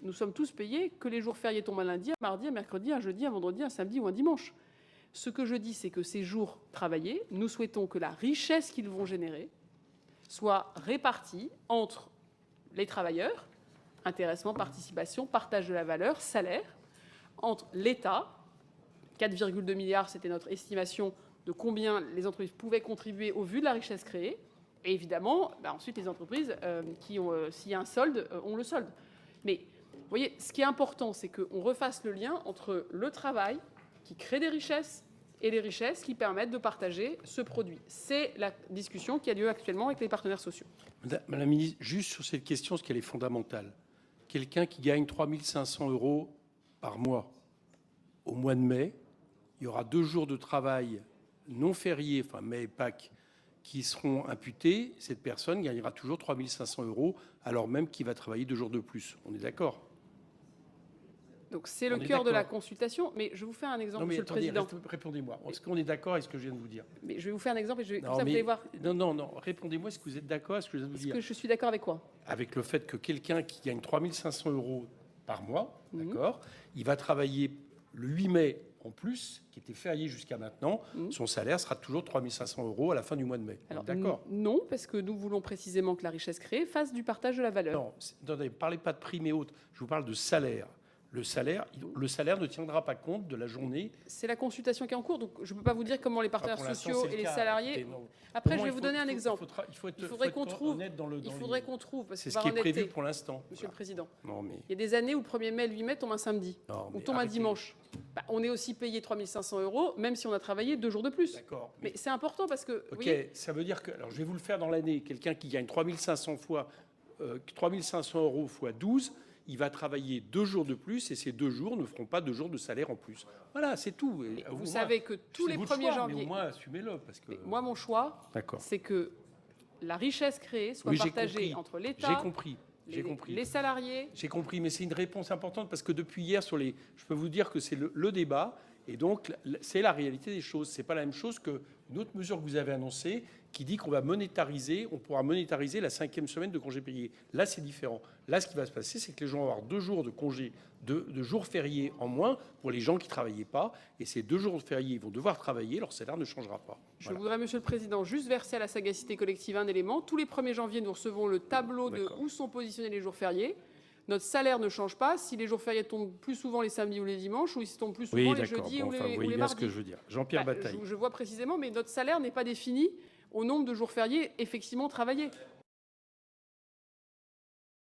nous sommes tous payés, que les jours fériés tombent un lundi, un mardi, un mercredi, un jeudi, un vendredi, un samedi ou un dimanche. Ce que je dis, c'est que ces jours travaillés, nous souhaitons que la richesse qu'ils vont générer soit répartie entre les travailleurs, intéressement, participation, partage de la valeur, salaire, entre l'État, 4,2 milliards, c'était notre estimation de combien les entreprises pouvaient contribuer au vu de la richesse créée, et évidemment, ensuite les entreprises qui ont, s'il y a un solde, ont le solde. Mais vous voyez, ce qui est important, c'est qu'on refasse le lien entre le travail qui crée des richesses et les richesses qui permettent de partager ce produit. C'est la discussion qui a lieu actuellement avec les partenaires sociaux. Madame la ministre, juste sur cette question, ce qu'elle est fondamentale. Quelqu'un qui gagne 3 500 € par mois au mois de mai, il y aura 2 jours de travail non fériés, enfin mai et Pâques, qui seront imputés. Cette personne gagnera toujours 3 500 € alors même qu'il va travailler 2 jours de plus. On est d'accord? Donc c'est le cœur de la consultation, mais je vous fais un exemple, Monsieur le Président. Répondez-moi. Est-ce qu'on est d'accord avec ce que je viens de vous dire? Mais je vais vous faire un exemple et comme ça vous allez voir. Non. Répondez-moi, est-ce que vous êtes d'accord avec ce que je viens de vous dire? Est-ce que je suis d'accord avec quoi? Avec le fait que quelqu'un qui gagne 3 500 € par mois, d'accord, il va travailler le 8 mai en plus, qui était férié jusqu'à maintenant, son salaire sera toujours 3 500 € à la fin du mois de mai. D'accord? Non, parce que nous voulons précisément que la richesse créée fasse du partage de la valeur. Non, attendez, ne parlez pas de primes et autres. Je vous parle de salaire. Le salaire ne tiendra pas compte de la journée. C'est la consultation qui est en cours, donc je ne peux pas vous dire comment les partenaires sociaux et les salariés... Après, je vais vous donner un exemple. Il faudrait qu'on trouve... C'est ce qui est prévu pour l'instant. Monsieur le Président. Non, mais... Il y a des années où le 1er mai, le 8 mai tombe un samedi, ou tombe un dimanche. On est aussi payé 3 500 €, même si on a travaillé 2 jours de plus. D'accord. Mais c'est important parce que... Ok, ça veut dire que... Alors, je vais vous le faire dans l'année. Quelqu'un qui gagne 3 500 € fois 12... il va travailler 2 jours de plus et ces 2 jours ne feront pas 2 jours de salaire en plus. Voilà, c'est tout. Vous savez que tous les 1er janvier... Mais au moins, assumez-le. Parce que... Moi, mon choix, c'est que la richesse créée soit partagée entre l'État, les salariés... J'ai compris, mais c'est une réponse importante parce que depuis hier, je peux vous dire que c'est le débat et donc c'est la réalité des choses. Ce n'est pas la même chose qu'une autre mesure que vous avez annoncée qui dit qu'on va monétariser, on pourra monétariser la 5e semaine de congé payé. Là, c'est différent. Là, ce qui va se passer, c'est que les gens vont avoir 2 jours de congé, de jours fériés en moins pour les gens qui ne travaillaient pas. Et ces 2 jours fériés, ils vont devoir travailler, leur salaire ne changera pas. Je voudrais, Monsieur le Président, juste verser à la sagacité collective un élément. Tous les 1er janvier, nous recevons le tableau de où sont positionnés les jours fériés. Notre salaire ne change pas si les jours fériés tombent plus souvent les samedis ou les dimanches ou s'ils tombent plus souvent les jeudis ou les mardis. Vous voyez ce que je veux dire. Jean-Pierre Bataille. Je vois précisément, mais notre salaire n'est pas défini au nombre de jours fériés effectivement travaillés.